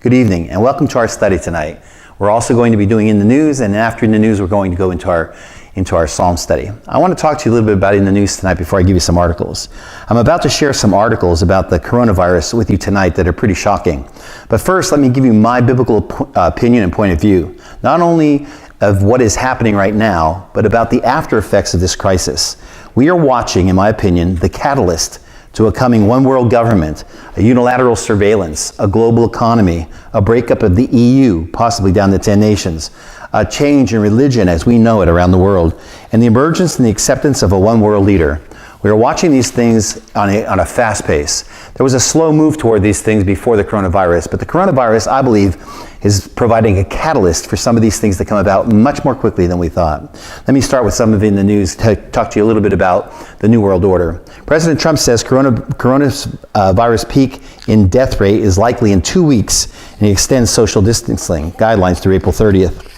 Good evening, and welcome to our study tonight. We're also going to be doing In the News, and after In the News, we're going to go into our Psalm study. I want to talk to you a little bit about In the News tonight before I give you some articles. I'm about to share some articles about the coronavirus with you tonight that are pretty shocking. But first, let me give you my biblical opinion and point of view, not only of what is happening right now, but about the after effects of this crisis. We are watching, in my opinion, the catalyst to a coming one world government, a unilateral surveillance, a global economy, a breakup of the EU, possibly down to 10 nations, a change in religion as we know it around the world, and the emergence and the acceptance of a one world leader. We are watching these things on a fast pace. There was a slow move toward these things before the coronavirus, but the coronavirus, I believe, is providing a catalyst for some of these things to come about much more quickly than we thought. Let me start with some of In the News to talk to you a little bit about the New World Order. President Trump says coronavirus peak in death rate is likely in 2 weeks, and he extends social distancing guidelines through April 30th.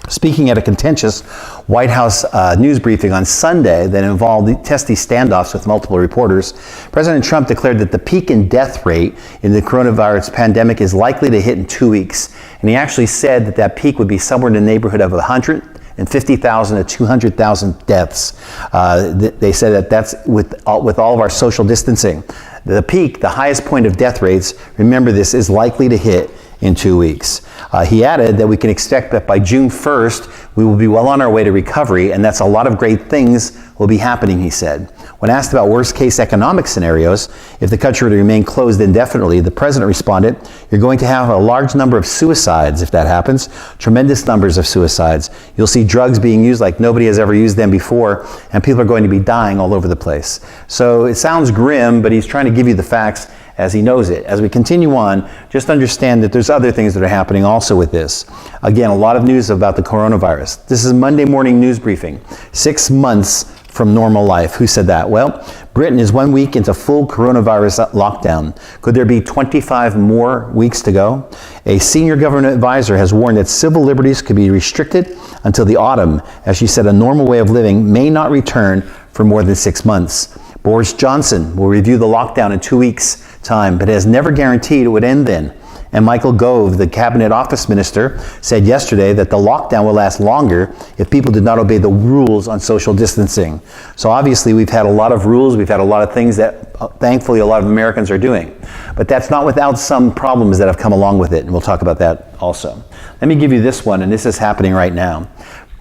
Speaking at a contentious White House news briefing on Sunday that involved testy standoffs with multiple reporters, President Trump declared that the peak in death rate in the coronavirus pandemic is likely to hit in 2 weeks. And he actually said that that peak would be somewhere in the neighborhood of 150,000 to 200,000 deaths. They said that that's with all of our social distancing. The peak, the highest point of death rates, remember this, is likely to hit in 2 weeks. He added that we can expect that by June 1st, we will be well on our way to recovery, and that's a lot of great things will be happening, he said. When asked about worst-case economic scenarios, if the country were to remain closed indefinitely, the president responded, "You're going to have a large number of suicides if that happens, tremendous numbers of suicides. You'll see drugs being used like nobody has ever used them before, and people are going to be dying all over the place." So it sounds grim, but he's trying to give you the facts as he knows it. As we continue on, just understand that there's other things that are happening also with this. Again, a lot of news about the coronavirus. This is Monday morning news briefing. 6 months from normal life. Who said that? Well, Britain is 1 week into full coronavirus lockdown. Could there be 25 more weeks to go? A senior government advisor has warned that civil liberties could be restricted until the autumn. As she said, a normal way of living may not return for more than 6 months. Boris Johnson will review the lockdown in 2 weeks' time, but has never guaranteed it would end then. And Michael Gove, the cabinet office minister, said yesterday that the lockdown will last longer if people did not obey the rules on social distancing. So obviously we've had a lot of rules, we've had a lot of things that thankfully a lot of Americans are doing. But that's not without some problems that have come along with it, and we'll talk about that also. Let me give you this one, and this is happening right now.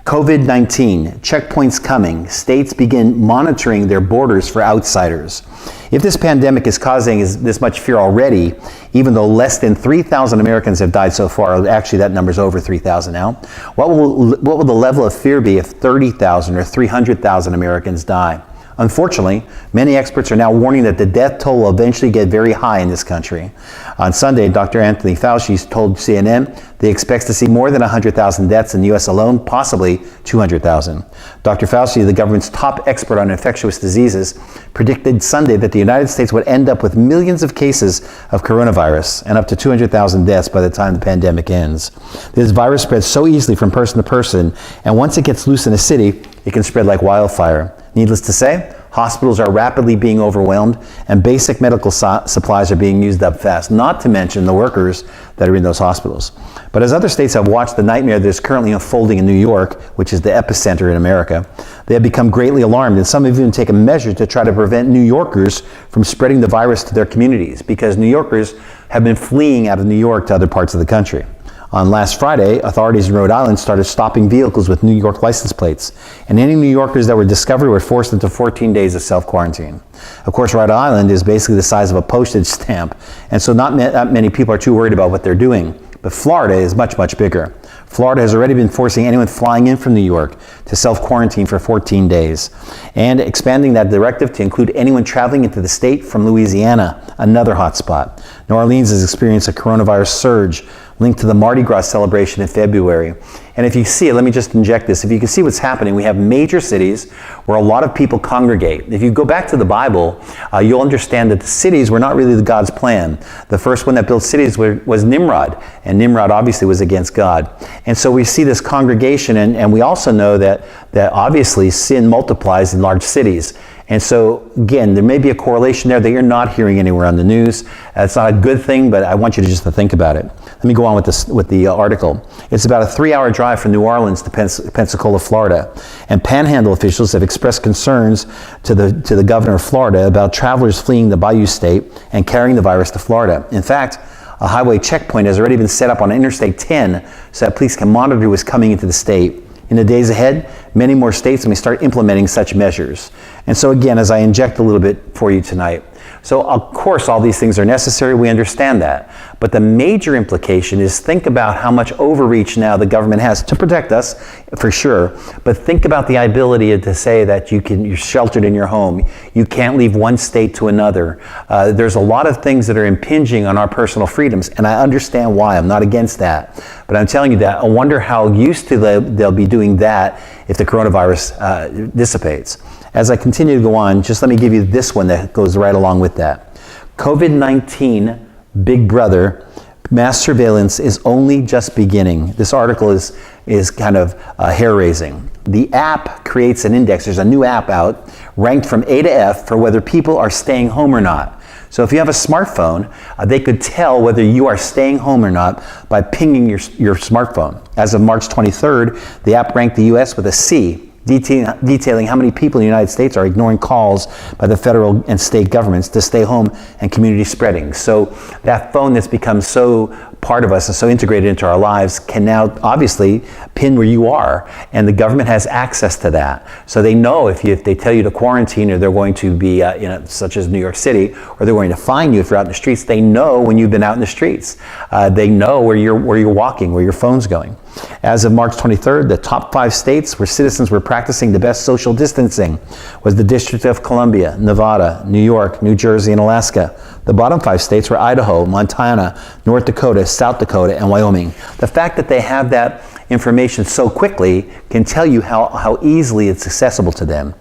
COVID-19, checkpoints coming. States begin monitoring their borders for outsiders. If this pandemic is causing this much fear already, even though less than 3,000 Americans have died so far, actually that number's over 3,000 now, what will the level of fear be if 30,000 or 300,000 Americans die? Unfortunately, many experts are now warning that the death toll will eventually get very high in this country. On Sunday, Dr. Anthony Fauci told CNN that he expects to see more than 100,000 deaths in the U.S. alone, possibly 200,000. Dr. Fauci, the government's top expert on infectious diseases, predicted Sunday that the United States would end up with millions of cases of coronavirus and up to 200,000 deaths by the time the pandemic ends. This virus spreads so easily from person to person, and once it gets loose in a city, it can spread like wildfire. Needless to say, hospitals are rapidly being overwhelmed and basic medical supplies are being used up fast, not to mention the workers that are in those hospitals. But as other states have watched the nightmare that is currently unfolding in New York, which is the epicenter in America, they have become greatly alarmed, and some have even taken measures to try to prevent New Yorkers from spreading the virus to their communities, because New Yorkers have been fleeing out of New York to other parts of the country. On last Friday, authorities in Rhode Island started stopping vehicles with New York license plates, and any New Yorkers that were discovered were forced into 14 days of self-quarantine. Of course, Rhode Island is basically the size of a postage stamp, and so not many people are too worried about what they're doing. But Florida is much, much bigger. Florida has already been forcing anyone flying in from New York to self-quarantine for 14 days, and expanding that directive to include anyone traveling into the state from Louisiana, another hotspot. New Orleans has experienced a coronavirus surge linked to the Mardi Gras celebration in February. And if you see it, let me just inject this. If you can see what's happening, we have major cities where a lot of people congregate. If you go back to the Bible, you'll understand that the cities were not really God's plan. The first one that built cities was Nimrod, and Nimrod obviously was against God. And so we see this congregation, and we also know that obviously sin multiplies in large cities. And so, again, there may be a correlation there that you're not hearing anywhere on the news. It's not a good thing, but I want you to just to think about it. Let me go on with the article. It's about a 3-hour drive from New Orleans to Pensacola, Florida. And Panhandle officials have expressed concerns to the governor of Florida about travelers fleeing the Bayou State and carrying the virus to Florida. In fact, a highway checkpoint has already been set up on Interstate 10 so that police can monitor who is coming into the state. In the days ahead, many more states may start implementing such measures. And so again, as I inject a little bit for you tonight, so of course all these things are necessary, we understand that. But the major implication is think about how much overreach now the government has to protect us, for sure, but think about the ability to say that you're sheltered in your home, you can't leave one state to another. There's a lot of things that are impinging on our personal freedoms, and I understand why, I'm not against that. But I'm telling you that I wonder how used to they'll be doing that if the coronavirus dissipates. As I continue to go on, just let me give you this one that goes right along with that. COVID-19, Big Brother, mass surveillance is only just beginning. This article is kind of hair-raising. The app creates an index. There's a new app out ranked from A to F for whether people are staying home or not. So if you have a smartphone, they could tell whether you are staying home or not by pinging your smartphone. As of March 23rd, the app ranked the U.S. with a C, detailing how many people in the United States are ignoring calls by the federal and state governments to stay home and community spreading. So that phone that's become so part of us and so integrated into our lives can now obviously pin where you are, and the government has access to that. So they know if they tell you to quarantine, or they're going to be, such as New York City, or they're going to fine you if you're out in the streets. They know when you've been out in the streets. They know where you're walking, where your phone's going. As of March 23rd, the top 5 states where citizens were practicing the best social distancing was the District of Columbia, Nevada, New York, New Jersey, and Alaska. The bottom 5 states were Idaho, Montana, North Dakota, South Dakota, and Wyoming. The fact that they have that information so quickly can tell you how easily it's accessible to them.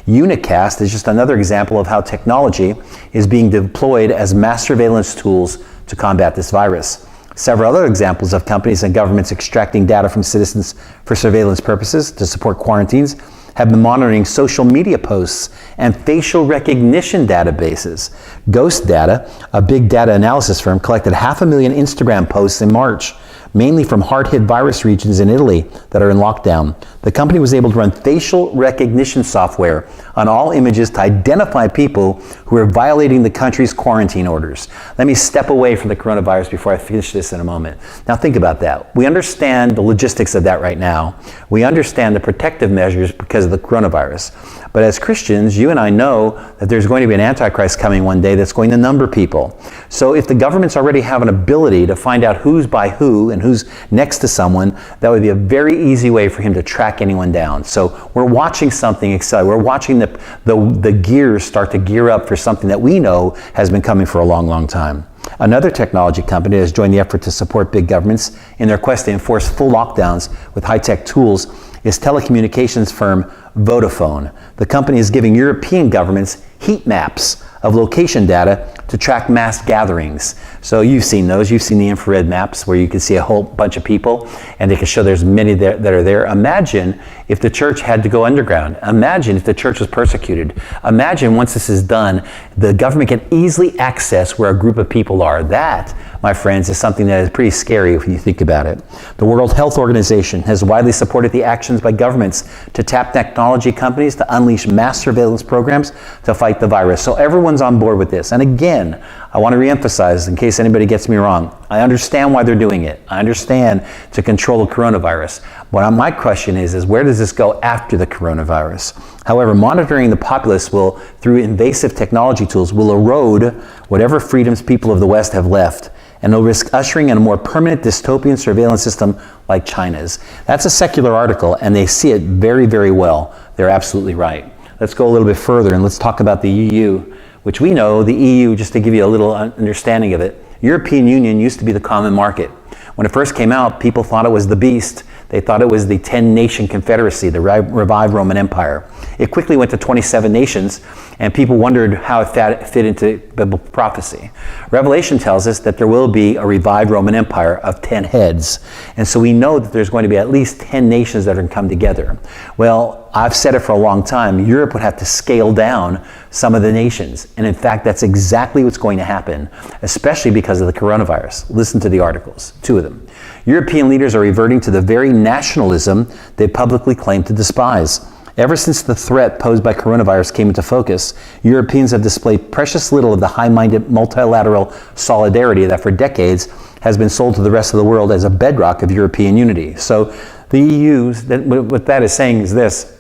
Unicast is just another example of how technology is being deployed as mass surveillance tools to combat this virus. Several other examples of companies and governments extracting data from citizens for surveillance purposes to support quarantines have been monitoring social media posts and facial recognition databases. Ghost Data, a big data analysis firm, collected 500,000 Instagram posts in March, mainly from hard-hit virus regions in Italy that are in lockdown. The company was able to run facial recognition software on all images to identify people who are violating the country's quarantine orders. Let me step away from the coronavirus before I finish this in a moment. Now think about that. We understand the logistics of that right now. We understand the protective measures because of the coronavirus. But as Christians, you and I know that there's going to be an Antichrist coming one day that's going to number people. So if the governments already have an ability to find out who's by who and who's next to someone, that would be a very easy way for him to track anyone down. So we're watching something accelerate. We're watching the gears start to gear up for something that we know has been coming for a long, long time. Another technology company has joined the effort to support big governments in their quest to enforce full lockdowns with high-tech tools is telecommunications firm Vodafone. The company is giving European governments heat maps of location data to track mass gatherings. So you've seen those. You've seen the infrared maps where you can see a whole bunch of people and they can show there's many that are there. Imagine if the church had to go underground. Imagine if the church was persecuted. Imagine once this is done, the government can easily access where a group of people are. That, my friends, is something that is pretty scary if you think about it. The World Health Organization has widely supported the actions by governments to tap technology companies to unleash mass surveillance programs to fight the virus. So everyone's on board with this. And again, I want to reemphasize, in case anybody gets me wrong, I understand why they're doing it. I understand to control the coronavirus. But my question is where does this go after the coronavirus? However, monitoring the populace will, through invasive technology tools, will erode whatever freedoms people of the West have left, and will risk ushering in a more permanent dystopian surveillance system like China's. That's a secular article, and they see it very, very well. They're absolutely right. Let's go a little bit further, and let's talk about the EU, which we know the EU, just to give you a little understanding of it, European Union used to be the common market. When it first came out, people thought it was the beast. They thought it was the 10-nation confederacy, the revived Roman Empire. It quickly went to 27 nations, and people wondered how it fit into biblical prophecy. Revelation tells us that there will be a revived Roman Empire of 10 heads. And so we know that there's going to be at least 10 nations that are going to come together. Well, I've said it for a long time, Europe would have to scale down some of the nations. And in fact, that's exactly what's going to happen, especially because of the coronavirus. Listen to the articles, 2 of them. European leaders are reverting to the very nationalism they publicly claim to despise. Ever since the threat posed by coronavirus came into focus, Europeans have displayed precious little of the high-minded multilateral solidarity that for decades has been sold to the rest of the world as a bedrock of European unity. So the EU, what that is saying is this: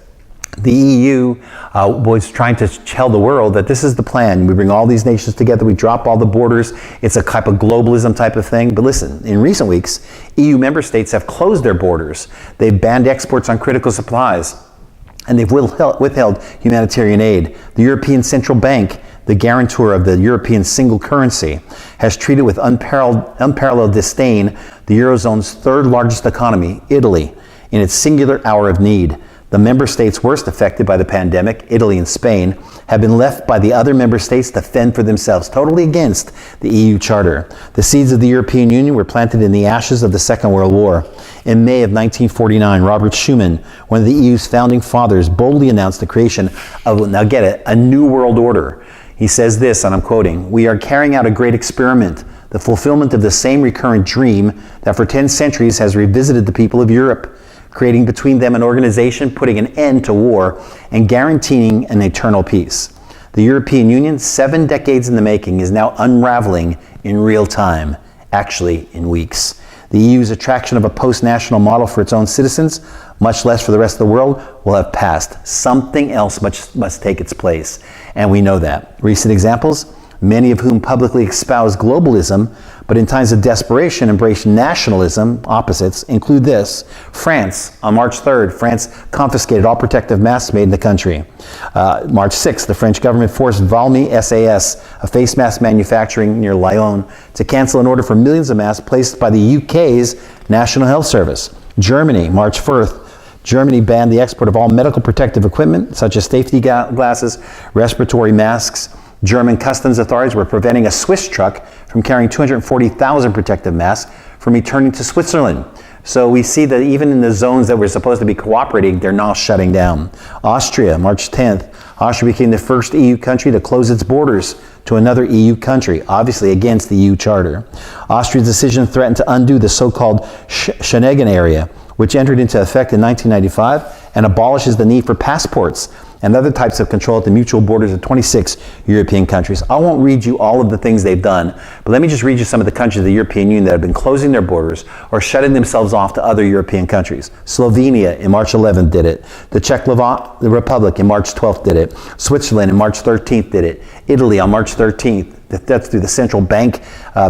the EU was trying to tell the world that this is the plan. We bring all these nations together, we drop all the borders. It's a type of globalism type of thing. But listen, in recent weeks, EU member states have closed their borders. They've banned exports on critical supplies, and they've withheld humanitarian aid. The European Central Bank, the guarantor of the European single currency, has treated with unparalleled disdain the Eurozone's 3rd largest economy, Italy, in its singular hour of need. The member states worst affected by the pandemic, Italy and Spain, have been left by the other member states to fend for themselves, totally against the EU Charter. The seeds of the European Union were planted in the ashes of the Second World War. In May of 1949, Robert Schuman, one of the EU's founding fathers, boldly announced the creation of, now get it, a new world order. He says this, and I'm quoting, "We are carrying out a great experiment, the fulfillment of the same recurrent dream that for 10 centuries has revisited the people of Europe, creating between them an organization putting an end to war and guaranteeing an eternal peace. The European Union, 7 decades in the making, is now unraveling in real time, actually in weeks. The EU's attraction of a post-national model for its own citizens, much less for the rest of the world, will have passed. Something else must take its place, and we know that. Recent examples, many of whom publicly espouse globalism, but in times of desperation embrace nationalism, opposites, include this. France, on March 3rd, France confiscated all protective masks made in the country. March 6th, the French government forced Valmy SAS, a face mask manufacturing near Lyon, to cancel an order for millions of masks placed by the UK's National Health Service. Germany, March 4th, Germany banned the export of all medical protective equipment, such as safety glasses, respiratory masks. German customs authorities were preventing a Swiss truck from carrying 240,000 protective masks from returning to Switzerland. So we see that even in the zones that were supposed to be cooperating, they're now shutting down. Austria, March 10th. Austria became the first EU country to close its borders to another EU country, obviously against the EU Charter. Austria's decision threatened to undo the so-called Schengen area, which entered into effect in 1995 and abolishes the need for passports and other types of control at the mutual borders of 26 European countries. I won't read you all of the things they've done, but let me just read you some of the countries of the European Union that have been closing their borders or shutting themselves off to other European countries. Slovenia in March 11th did it. The Czech Republic in March 12th did it. Switzerland in March 13th did it. Italy on March 13th. That's through the central bank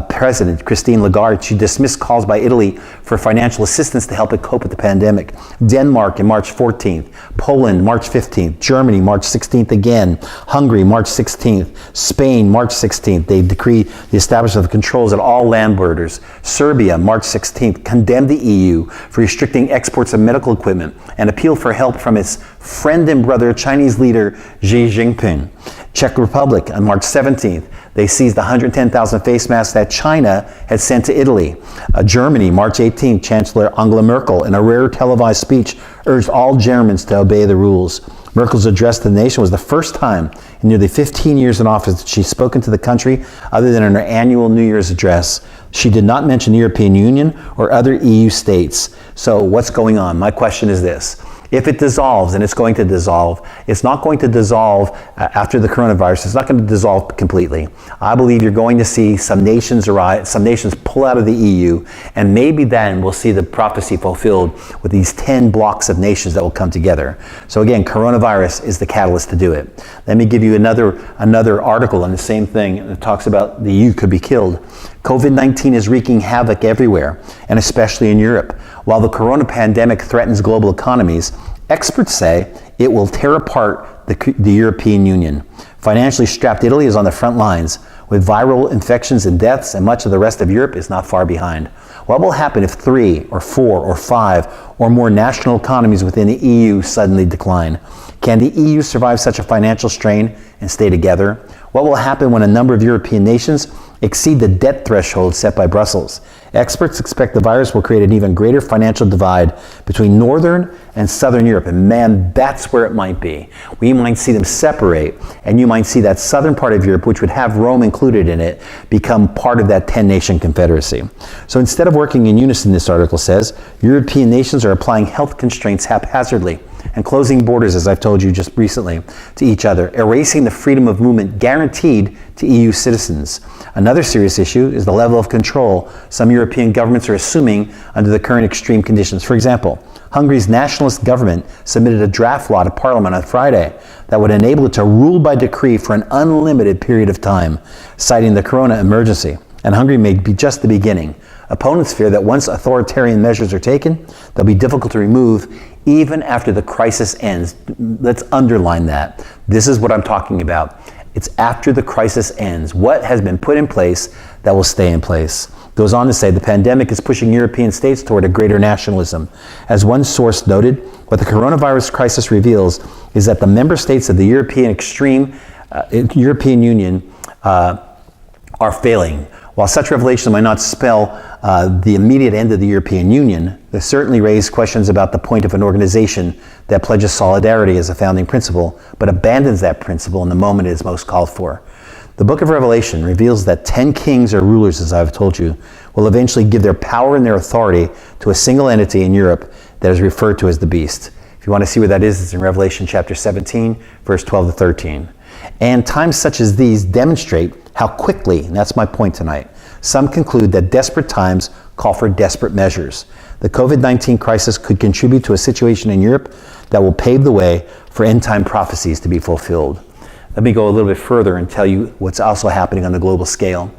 president, Christine Lagarde. She dismissed calls by Italy for financial assistance to help it cope with the pandemic. Denmark in March 14th. Poland, March 15th. Germany, March 16th again. Hungary, March 16th. Spain, March 16th. They decreed the establishment of controls at all land borders. Serbia, March 16th, condemned the EU for restricting exports of medical equipment and appealed for help from its friend and brother, Chinese leader Xi Jinping. Czech Republic on March 17th. They seized 110,000 face masks that China had sent to Italy. Germany, March 18th, Chancellor Angela Merkel, in a rare televised speech, urged all Germans to obey the rules. Merkel's address to the nation was the first time in nearly 15 years in office that she's spoken to the country other than in her annual New Year's address. She did not mention the European Union or other EU states. So what's going on? My question is this. If it dissolves, and it's going to dissolve, it's not going to dissolve after the coronavirus. It's not going to dissolve completely. I believe you're going to see some nations arise, some nations pull out of the EU, and maybe then we'll see the prophecy fulfilled with these 10 blocks of nations that will come together. So again, coronavirus is the catalyst to do it. Let me give you another article on the same thing. It talks about the EU could be killed. COVID-19 is wreaking havoc everywhere, and especially in Europe. While the corona pandemic threatens global economies, experts say it will tear apart the European Union. Financially strapped Italy is on the front lines, with viral infections and deaths, and much of the rest of Europe is not far behind. What will happen if 3 or 4 or 5 or more national economies within the EU suddenly decline? Can the EU survive such a financial strain and stay together? What will happen when a number of European nations exceed the debt threshold set by Brussels. Experts expect the virus will create an even greater financial divide between Northern and Southern Europe. And man, that's where it might be. We might see them separate, and you might see that southern part of Europe, which would have Rome included in it, become part of that 10-nation confederacy. So instead of working in unison, this article says, European nations are applying health constraints haphazardly and closing borders, as I've told you just recently, to each other, erasing the freedom of movement guaranteed to EU citizens. Another serious issue is the level of control some European governments are assuming under the current extreme conditions. For example, Hungary's nationalist government submitted a draft law to Parliament on Friday that would enable it to rule by decree for an unlimited period of time, citing the corona emergency. And Hungary may be just the beginning. Opponents fear that once authoritarian measures are taken, they'll be difficult to remove even after the crisis ends. Let's underline that. This is what I'm talking about. It's after the crisis ends. What has been put in place that will stay in place? Goes on to say the pandemic is pushing European states toward a greater nationalism. As one source noted, what the coronavirus crisis reveals is that the member states of the European Union are failing. While such revelation might not spell the immediate end of the European Union, they certainly raise questions about the point of an organization that pledges solidarity as a founding principle, but abandons that principle in the moment it is most called for. The book of Revelation reveals that 10 kings or rulers, as I've told you, will eventually give their power and their authority to a single entity in Europe that is referred to as the beast. If you want to see where that is, it's in Revelation chapter 17, verse 12 to 13. And times such as these demonstrate how quickly, and that's my point tonight, some conclude that desperate times call for desperate measures. The COVID-19 crisis could contribute to a situation in Europe that will pave the way for end-time prophecies to be fulfilled. Let me go a little bit further and tell you what's also happening on the global scale.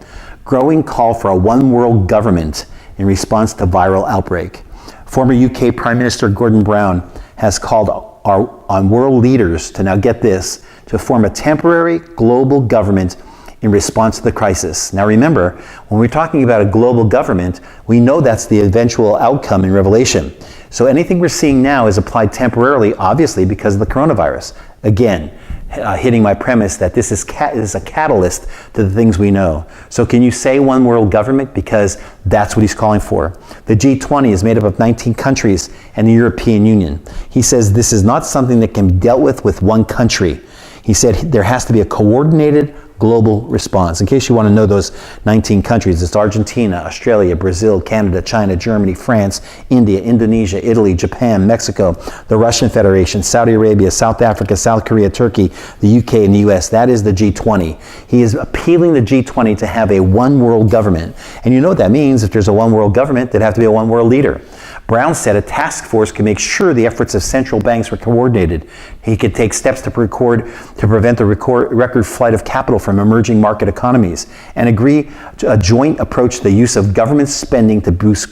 Growing call for a one-world government in response to viral outbreak. Former UK Prime Minister Gordon Brown has called on world leaders to, now get this, to form a temporary global government in response to the crisis. Now remember, when we're talking about a global government, we know that's the eventual outcome in Revelation. So anything we're seeing now is applied temporarily, obviously, because of the coronavirus. Again, hitting my premise that this is a catalyst to the things we know. So can you say one world government? Because that's what he's calling for. The G20 is made up of 19 countries and the European Union. He says this is not something that can be dealt with one country. He said there has to be a coordinated global response. In case you want to know those 19 countries, it's Argentina, Australia, Brazil, Canada, China, Germany, France, India, Indonesia, Italy, Japan, Mexico, the Russian Federation, Saudi Arabia, South Africa, South Korea, Turkey, the UK, and the US. That is the G20. He is appealing the G20 to have a one world government. And you know what that means? If there's a one world government, there'd have to be a one world leader. Brown said a task force can make sure the efforts of central banks were coordinated. He could take steps to prevent the record flight of capital from emerging market economies and agree to a joint approach to the use of government spending to boost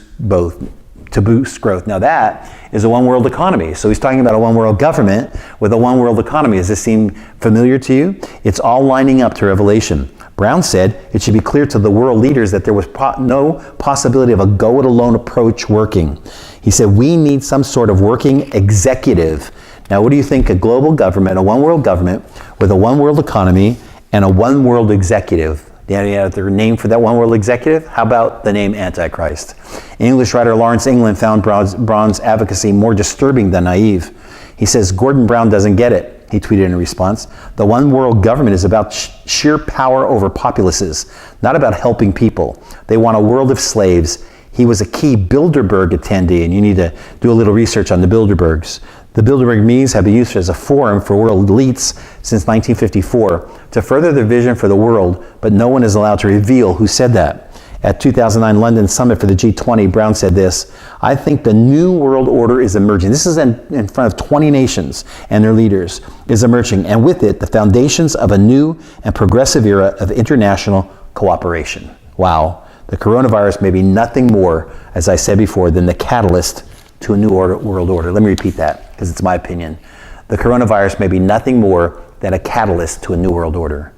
growth. Now that is a one world economy. So he's talking about a one world government with a one world economy. Does this seem familiar to you? It's all lining up to Revelation. Brown said it should be clear to the world leaders that there was no possibility of a go-it-alone approach working. He said we need some sort of working executive. Now what do you think? A global government, a one-world government with a one-world economy and a one-world executive. Do you have the name for that one-world executive? How about the name Antichrist? English writer Lawrence England found Brown's advocacy more disturbing than naive. He says Gordon Brown doesn't get it. He tweeted in response, the one world government is about sheer power over populaces, not about helping people. They want a world of slaves. He was a key Bilderberg attendee, and you need to do a little research on the Bilderbergs. The Bilderberg meetings have been used as a forum for world elites since 1954 to further their vision for the world, but no one is allowed to reveal who said that. At 2009 London Summit for the G20, Brown said this, I think the new world order is emerging. This is in front of 20 nations and their leaders, is emerging, and with it, the foundations of a new and progressive era of international cooperation. Wow. The coronavirus may be nothing more, as I said before, than the catalyst to a new world order. Let me repeat that, because it's my opinion. The coronavirus may be nothing more than a catalyst to a new world order.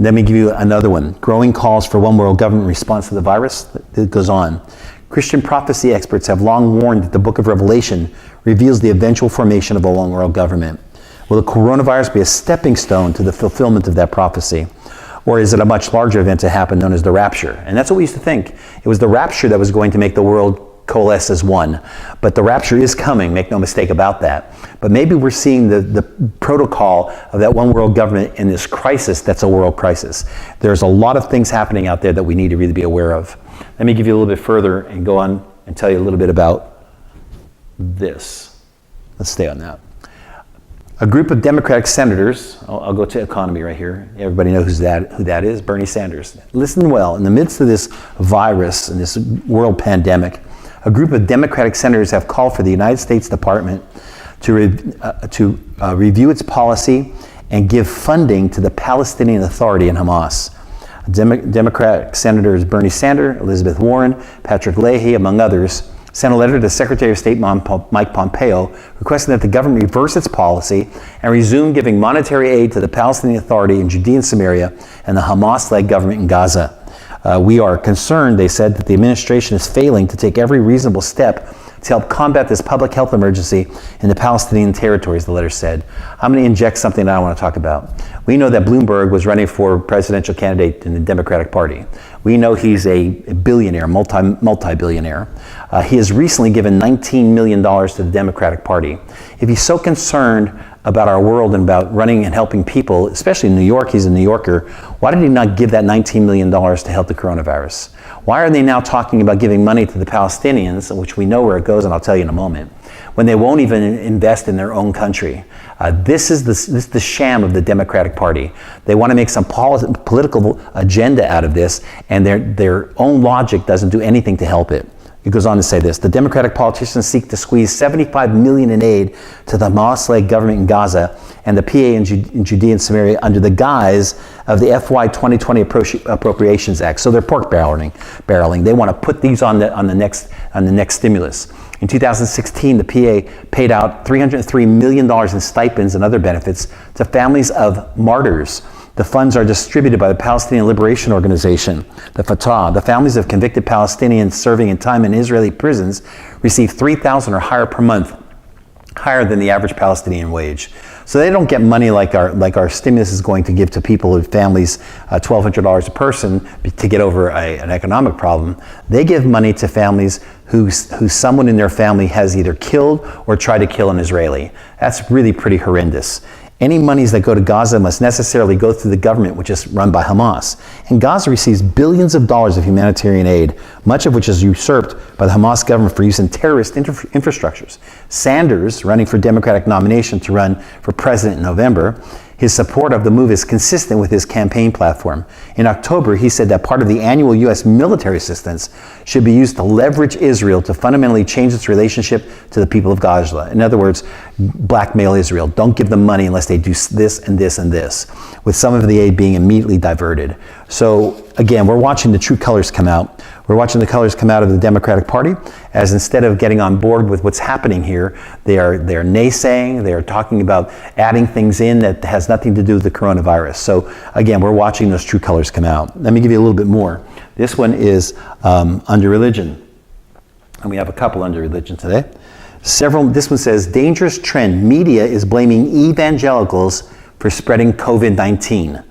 Let me give you another one. Growing calls for one world government response to the virus. It goes on. Christian prophecy experts have long warned that the book of Revelation reveals the eventual formation of a one world government. Will the coronavirus be a stepping stone to the fulfillment of that prophecy? Or is it a much larger event to happen known as the rapture? And that's what we used to think. It was the rapture that was going to make the world coalesce as one. But the rapture is coming, make no mistake about that. But maybe we're seeing the protocol of that one world government in this crisis that's a world crisis. There's a lot of things happening out there that we need to really be aware of. Let me give you a little bit further and go on and tell you a little bit about this. Let's stay on that. A group of Democratic senators, I'll go to economy right here. Everybody knows who that is, Bernie Sanders. Listen well, in the midst of this virus and this world pandemic, a group of Democratic senators have called for the United States Department to review its policy and give funding to the Palestinian Authority and Hamas. Democratic Senators Bernie Sanders, Elizabeth Warren, Patrick Leahy, among others, sent a letter to Secretary of State Mike Pompeo requesting that the government reverse its policy and resume giving monetary aid to the Palestinian Authority in Judea and Samaria and the Hamas-led government in Gaza. We are concerned, they said, that the administration is failing to take every reasonable step to help combat this public health emergency in the Palestinian territories, the letter said. I'm going to inject something that I want to talk about. We know that Bloomberg was running for presidential candidate in the Democratic Party. We know he's a billionaire, multi-billionaire. He has recently given $19 million to the Democratic Party. If he's so concerned about our world and about running and helping people, especially in New York, he's a New Yorker, why did he not give that $19 million to help the coronavirus? Why are they now talking about giving money to the Palestinians, which we know where it goes, and I'll tell you in a moment, when they won't even invest in their own country? This is the sham of the Democratic Party. They want to make some political agenda out of this, and their own logic doesn't do anything to help it. It goes on to say this: the Democratic politicians seek to squeeze $75 million in aid to the Hamas-led government in Gaza and the PA in Judea and Samaria under the guise of the FY 2020 Appropriations Act. So they're pork barreling. They want to put these on the next stimulus. In 2016, the PA paid out $303 million in stipends and other benefits to families of martyrs. The funds are distributed by the Palestinian Liberation Organization, the Fatah. The families of convicted Palestinians serving in time in Israeli prisons receive $3,000 or higher per month, higher than the average Palestinian wage. So they don't get money like our stimulus is going to give to people with families, $1,200 a person to get over an economic problem. They give money to families who someone in their family has either killed or tried to kill an Israeli. That's really pretty horrendous. Any monies that go to Gaza must necessarily go through the government, which is run by Hamas. And Gaza receives billions of dollars of humanitarian aid, much of which is usurped by the Hamas government for use in terrorist infrastructures. Sanders, running for Democratic nomination to run for president in November, his support of the move is consistent with his campaign platform. In October, he said that part of the annual U.S. military assistance should be used to leverage Israel to fundamentally change its relationship to the people of Gaza. In other words, blackmail Israel. Don't give them money unless they do this and this and this, with some of the aid being immediately diverted. So again, we're watching the true colors come out. We're watching the colors come out of the Democratic Party, as instead of getting on board with what's happening here, they're naysaying, they're talking about adding things in that has nothing to do with the coronavirus. So again, we're watching those true colors come out. Let me give you a little bit more. This one is under religion. And we have a couple under religion today. This one says, dangerous trend. Media is blaming evangelicals for spreading COVID-19.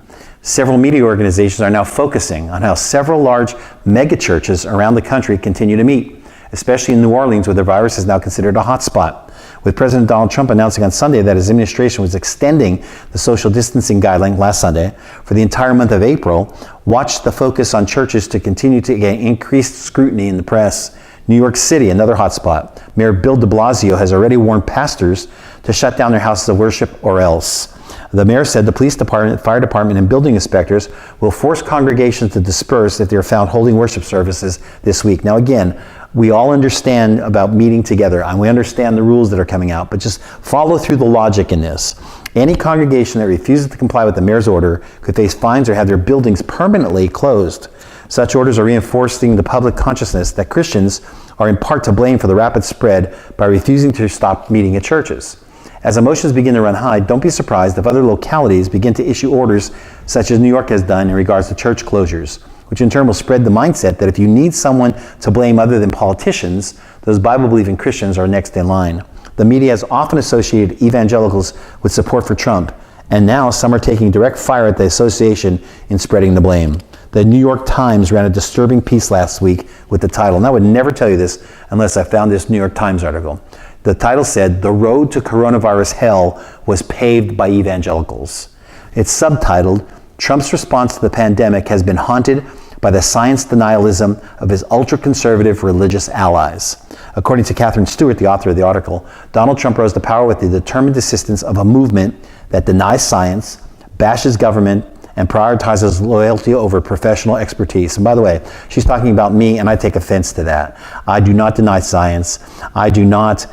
Several media organizations are now focusing on how several large megachurches around the country continue to meet, especially in New Orleans, where the virus is now considered a hotspot. With President Donald Trump announcing on Sunday that his administration was extending the social distancing guideline last Sunday for the entire month of April, watch the focus on churches to continue to get increased scrutiny in the press. New York City, another hotspot. Mayor Bill de Blasio has already warned pastors to shut down their houses of worship or else. The mayor said the police department, fire department, and building inspectors will force congregations to disperse if they are found holding worship services this week. Now again, we all understand about meeting together, and we understand the rules that are coming out, but just follow through the logic in this. Any congregation that refuses to comply with the mayor's order could face fines or have their buildings permanently closed. Such orders are reinforcing the public consciousness that Christians are in part to blame for the rapid spread by refusing to stop meeting at churches. As emotions begin to run high, don't be surprised if other localities begin to issue orders such as New York has done in regards to church closures, which in turn will spread the mindset that if you need someone to blame other than politicians, those Bible-believing Christians are next in line. The media has often associated evangelicals with support for Trump, And now some are taking direct fire at the association in spreading the blame. The New York Times ran a disturbing piece last week with the title, and I would never tell you this unless I found this New York Times article. The title said, "The road to coronavirus hell was paved by evangelicals." It's subtitled, "Trump's response to the pandemic has been haunted by the science denialism of his ultra-conservative religious allies." According to Catherine Stewart, the author of the article, Donald Trump rose to power with the determined insistence of a movement that denies science, bashes government, and prioritizes loyalty over professional expertise. And by the way, she's talking about me, and I take offense to that. I do not deny science. I do not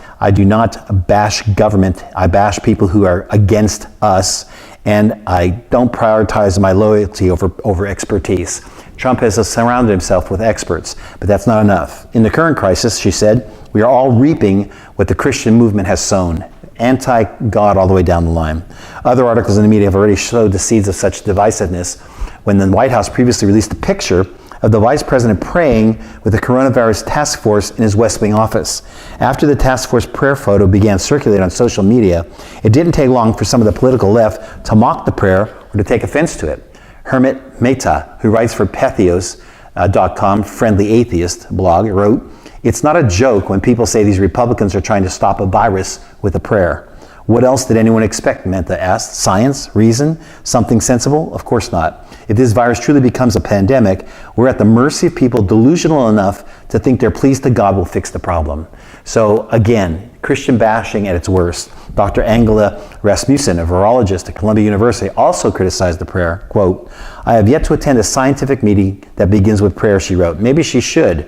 bash government. I bash people who are against us, and I don't prioritize my loyalty over expertise. Trump has surrounded himself with experts, but that's not enough. In the current crisis, she said, we are all reaping what the Christian movement has sown. Anti-God all the way down the line. Other articles in the media have already showed the seeds of such divisiveness when the White House previously released a picture of the vice president praying with the coronavirus task force in his West Wing office. After the task force prayer photo began circulating on social media, it didn't take long for some of the political left to mock the prayer or to take offense to it. Hermit Mehta, who writes for Patheos.com, Friendly Atheist blog, wrote, "It's not a joke when people say these Republicans are trying to stop a virus with a prayer. What else did anyone expect?" Mehta asked. Science? Reason? Something sensible? Of course not. If this virus truly becomes a pandemic, we're at the mercy of people delusional enough to think their pleas to God will fix the problem. So again, Christian bashing at its worst. Dr. Angela Rasmussen, a virologist at Columbia University, also criticized the prayer. Quote, "I have yet to attend a scientific meeting that begins with prayer," she wrote. Maybe she should.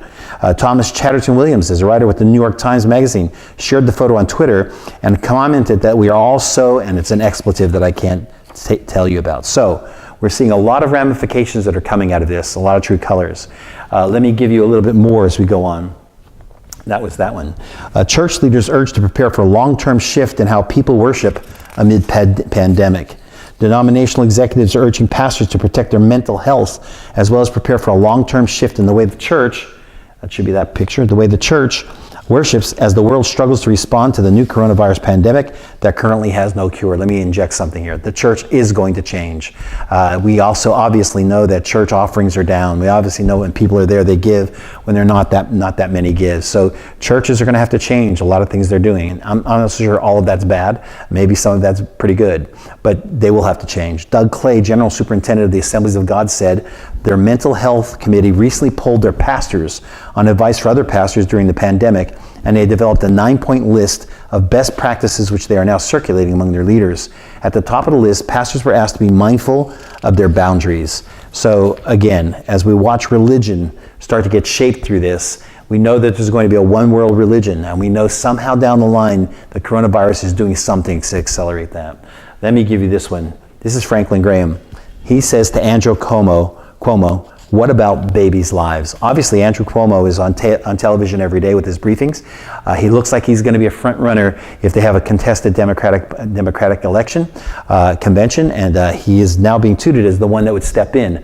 Thomas Chatterton Williams, is a writer with the New York Times Magazine, shared the photo on Twitter and commented that we are all so, and it's an expletive that I can't tell you about. So we're seeing a lot of ramifications that are coming out of this, a lot of true colors. Let me give you a little bit more as we go on. That was that one. Church leaders urged to prepare for a long-term shift in how people worship amid pandemic. Denominational executives are urging pastors to protect their mental health as well as prepare for a long-term shift in the way the church, that should be that picture, the way the church worships as the world struggles to respond to the new coronavirus pandemic that currently has no cure. Let me inject something here. The church is going to change. We also obviously know that church offerings are down. We obviously know when people are there, they give. When they're not that many give. So churches are going to have to change a lot of things they're doing. And I'm not sure all of that's bad. Maybe some of that's pretty good. But they will have to change. Doug Clay, General Superintendent of the Assemblies of God, said their mental health committee recently polled their pastors on advice for other pastors during the pandemic, and they developed a 9-point list of best practices which they are now circulating among their leaders. At the top of the list, pastors were asked to be mindful of their boundaries. So again, as we watch religion start to get shaped through this, we know that there's going to be a one-world religion, and we know somehow down the line the coronavirus is doing something to accelerate that. Let me give you this one. This is Franklin Graham. He says to Andrew Cuomo, "What about babies' lives?" Obviously, Andrew Cuomo is on television every day with his briefings. He looks like he's going to be a front runner if they have a contested Democratic election convention, and he is now being touted as the one that would step in.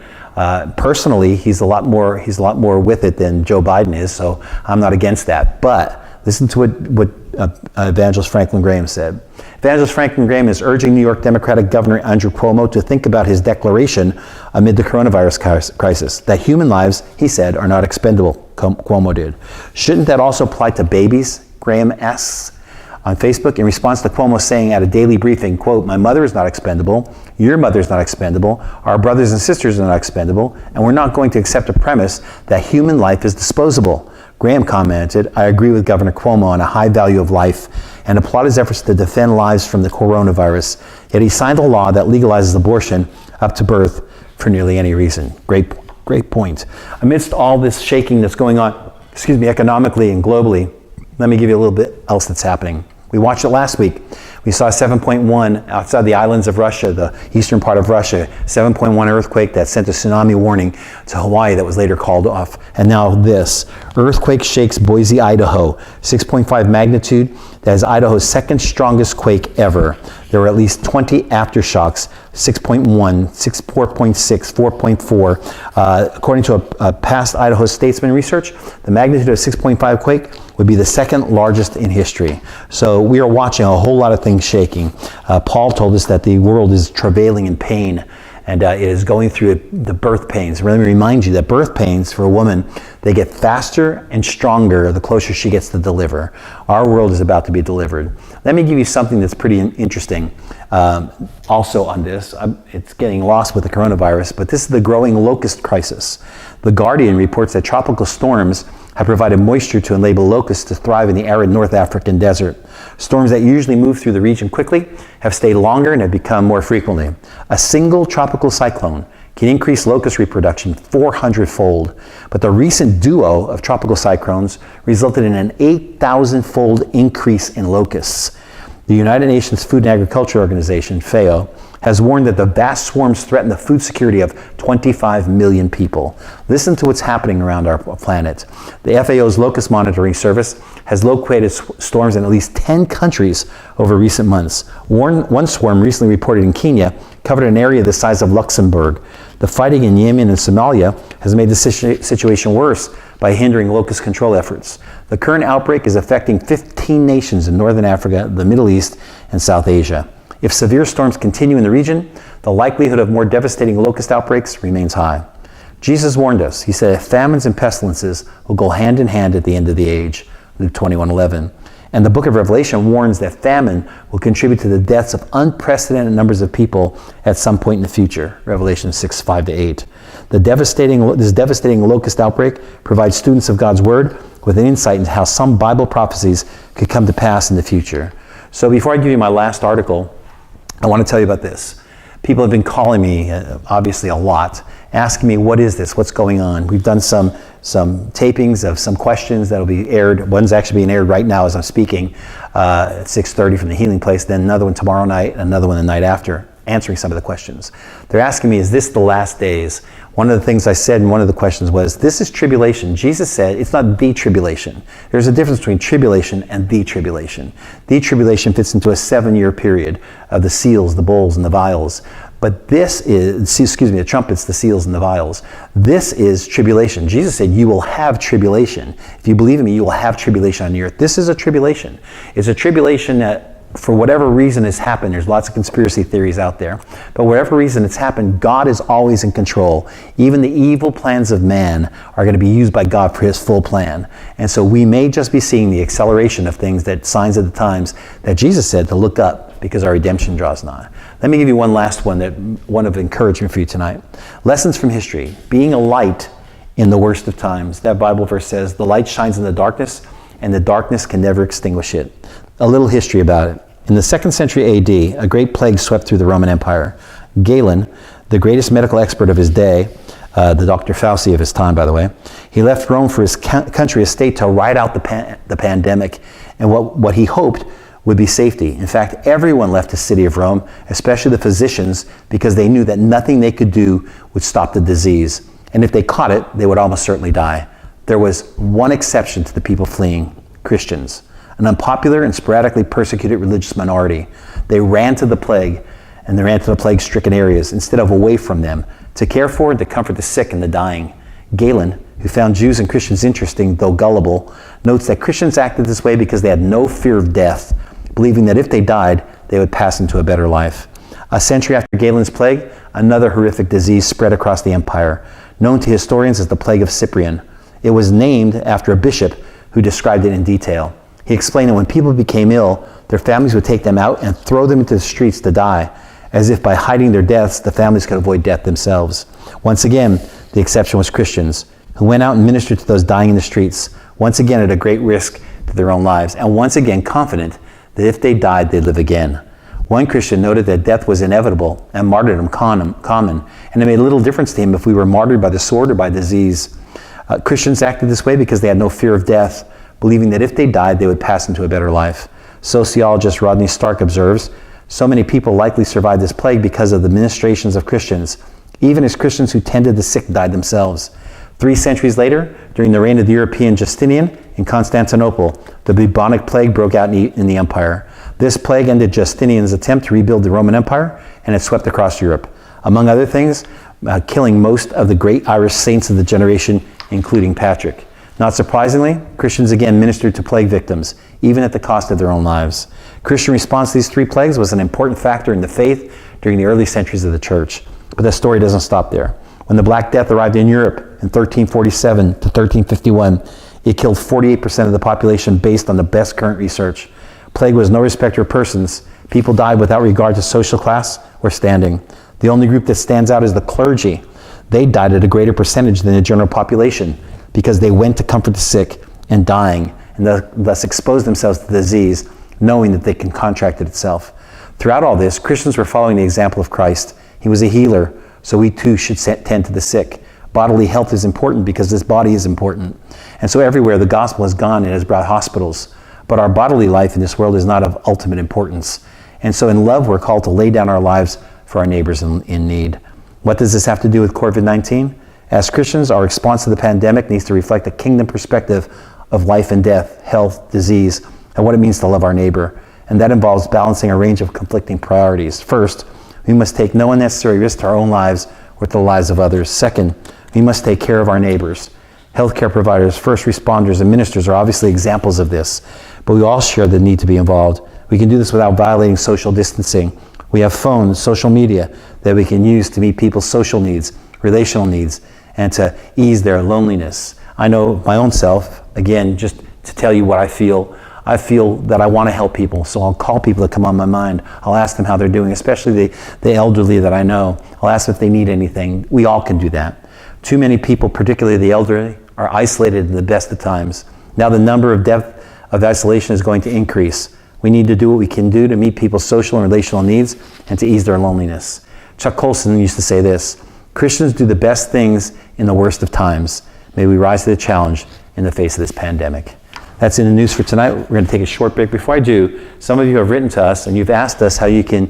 Personally, he's a lot more with it than Joe Biden is, so I'm not against that. But listen to what Evangelist Franklin Graham said. Evangelist Franklin Graham is urging New York Democratic Governor Andrew Cuomo to think about his declaration amid the coronavirus crisis, that human lives, he said, are not expendable, Cuomo did. Shouldn't that also apply to babies? Graham asks on Facebook in response to Cuomo saying at a daily briefing, quote, "My mother is not expendable, your mother is not expendable, our brothers and sisters are not expendable, and we're not going to accept a premise that human life is disposable." Graham commented, "I agree with Governor Cuomo on a high value of life and applaud his efforts to defend lives from the coronavirus. Yet he signed a law that legalizes abortion up to birth for nearly any reason." Great point. Amidst all this shaking that's going on, economically and globally, let me give you a little bit else that's happening. We watched it last week. We saw 7.1 outside the islands of Russia, the eastern part of Russia, 7.1 earthquake that sent a tsunami warning to Hawaii that was later called off. And now this. Earthquake shakes Boise, Idaho. 6.5 magnitude. That is Idaho's second strongest quake ever. There were at least 20 aftershocks, 6.1, 4.6, 4.4. According to a past Idaho Statesman research, the magnitude of 6.5 quake would be the second largest in history. So we are watching a whole lot of things shaking. Paul told us that the world is travailing in pain, and it is going through the birth pains. Let me remind you that birth pains for a woman, they get faster and stronger the closer she gets to deliver. Our world is about to be delivered. Let me give you something that's pretty interesting also on this. It's getting lost with the coronavirus, but this is the growing Locust Crisis. The Guardian reports that tropical storms have provided moisture to enable locusts to thrive in the arid North African desert. Storms that usually move through the region quickly have stayed longer and have become more frequently. A single tropical cyclone can increase locust reproduction 400-fold, but the recent duo of tropical cyclones resulted in an 8,000-fold increase in locusts. The United Nations Food and Agriculture Organization, FAO, has warned that the vast swarms threaten the food security of 25 million people. Listen to what's happening around our planet. The FAO's Locust Monitoring Service has located storms in at least 10 countries over recent months. One swarm recently reported in Kenya covered an area the size of Luxembourg. The fighting in Yemen and Somalia has made the situation worse by hindering locust control efforts. The current outbreak is affecting 15 nations in Northern Africa, the Middle East, and South Asia. If severe storms continue in the region, the likelihood of more devastating locust outbreaks remains high. Jesus warned us. He said, famines and pestilences will go hand in hand at the end of the age, Luke 21:11. And the book of Revelation warns that famine will contribute to the deaths of unprecedented numbers of people at some point in the future, Revelation 6:5-8. This devastating locust outbreak provides students of God's Word with an insight into how some Bible prophecies could come to pass in the future. So before I give you my last article, I want to tell you about this. People have been calling me, obviously a lot, asking me, what is this? What's going on? We've done some tapings of some questions that will be aired. One's actually being aired right now as I'm speaking at 6:30 from the Healing Place, then another one tomorrow night, and another one the night after, answering some of the questions. They're asking me, is this the last days? One of the things I said in one of the questions was, this is tribulation. Jesus said it's not the tribulation. There's a difference between tribulation and the tribulation. The tribulation fits into a 7-year period of the seals, the bowls, and the vials. But this is, the trumpets, the seals, and the vials. This is tribulation. Jesus said, you will have tribulation. If you believe in me, you will have tribulation on the earth. This is a tribulation. It's a tribulation that, for whatever reason has happened, there's lots of conspiracy theories out there, but whatever reason it's happened, God is always in control. Even the evil plans of man are going to be used by God for his full plan. And so we may just be seeing the acceleration of things, that signs of the times that Jesus said to look up because our redemption draws nigh. Let me give you one last one of encouragement for you tonight. Lessons from history. Being a light in the worst of times. That Bible verse says, the light shines in the darkness, and the darkness can never extinguish it. A little history about it. In the 2nd century AD, a great plague swept through the Roman Empire. Galen, the greatest medical expert of his day, the Dr. Fauci of his time, by the way, he left Rome for his country estate to ride out the pandemic and what he hoped would be safety. In fact, everyone left the city of Rome, especially the physicians, because they knew that nothing they could do would stop the disease. And if they caught it, they would almost certainly die. There was one exception to the people fleeing: Christians, an unpopular and sporadically persecuted religious minority. They ran to the plague, and they ran to the plague-stricken areas instead of away from them, to care for and to comfort the sick and the dying. Galen, who found Jews and Christians interesting, though gullible, notes that Christians acted this way because they had no fear of death, believing that if they died, they would pass into a better life. A century after Galen's plague, another horrific disease spread across the empire, known to historians as the Plague of Cyprian. It was named after a bishop who described it in detail. He explained that when people became ill, their families would take them out and throw them into the streets to die, as if by hiding their deaths, the families could avoid death themselves. Once again, the exception was Christians, who went out and ministered to those dying in the streets, once again at a great risk to their own lives, and once again confident that if they died, they'd live again. One Christian noted that death was inevitable and martyrdom common, and it made little difference to him if we were martyred by the sword or by disease. Christians acted this way because they had no fear of death, believing that if they died, they would pass into a better life. Sociologist Rodney Stark observes, so many people likely survived this plague because of the ministrations of Christians, even as Christians who tended the sick died themselves. 3 centuries later, during the reign of the European Justinian in Constantinople, the bubonic plague broke out in the empire. This plague ended Justinian's attempt to rebuild the Roman Empire, and it swept across Europe. Among other things, killing most of the great Irish saints of the generation, including Patrick. Not surprisingly, Christians again ministered to plague victims, even at the cost of their own lives. Christian response to these 3 plagues was an important factor in the faith during the early centuries of the church. But the story doesn't stop there. When the Black Death arrived in Europe in 1347 to 1351, it killed 48% of the population based on the best current research. Plague was no respecter of persons. People died without regard to social class or standing. The only group that stands out is the clergy. They died at a greater percentage than the general population because they went to comfort the sick and dying, and thus exposed themselves to the disease, knowing that they can contract it itself. Throughout all this, Christians were following the example of Christ. He was a healer, so we too should tend to the sick. Bodily health is important because this body is important. And so everywhere the gospel has gone, it has brought hospitals. But our bodily life in this world is not of ultimate importance. And so in love, we're called to lay down our lives for our neighbors in need. What does this have to do with COVID-19? As Christians, our response to the pandemic needs to reflect a kingdom perspective of life and death, health, disease, and what it means to love our neighbor. And that involves balancing a range of conflicting priorities. First, we must take no unnecessary risk to our own lives or to the lives of others. Second, we must take care of our neighbors. Healthcare providers, first responders, and ministers are obviously examples of this, but we all share the need to be involved. We can do this without violating social distancing. We have phones, social media that we can use to meet people's social needs, relational needs, and to ease their loneliness. I know my own self, again, just to tell you what I feel that I want to help people, so I'll call people that come on my mind. I'll ask them how they're doing, especially the elderly that I know. I'll ask if they need anything. We all can do that. Too many people, particularly the elderly, are isolated in the best of times. Now the number of death of isolation is going to increase. We need to do what we can do to meet people's social and relational needs and to ease their loneliness. Chuck Colson used to say this: Christians do the best things in the worst of times. May we rise to the challenge in the face of this pandemic. That's in the news for tonight. We're going to take a short break. Before I do, some of you have written to us and you've asked us how you can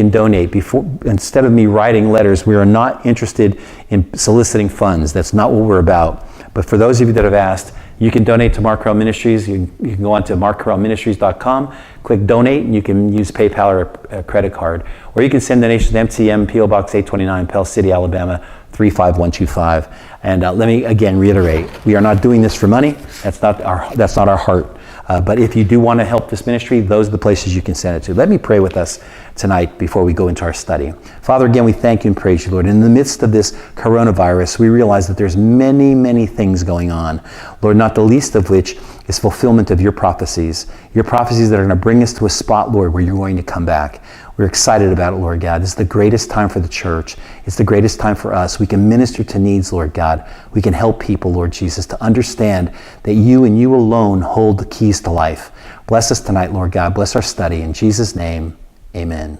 donate. Instead of me writing letters, we are not interested in soliciting funds. That's not what we're about. But for those of you that have asked, you can donate to Mark Carell Ministries. You can go on to markcarellministries.com, click donate, and you can use PayPal or a credit card. Or you can send donations to MTM, P.O. Box 829, Pell City, Alabama, 35125. And let me again reiterate, we are not doing this for money. That's not our heart. But if you do want to help this ministry, those are the places you can send it to. Let me pray with us tonight before we go into our study. Father, again, we thank you and praise you, Lord. In the midst of this coronavirus, we realize that there's many, many things going on. Lord, not the least of which is fulfillment of your prophecies that are going to bring us to a spot, Lord, where you're going to come back. We're excited about it, Lord God. This is the greatest time for the church. It's the greatest time for us. We can minister to needs, Lord God. We can help people, Lord Jesus, to understand that you and you alone hold the keys to life. Bless us tonight, Lord God. Bless our study. In Jesus' name, amen.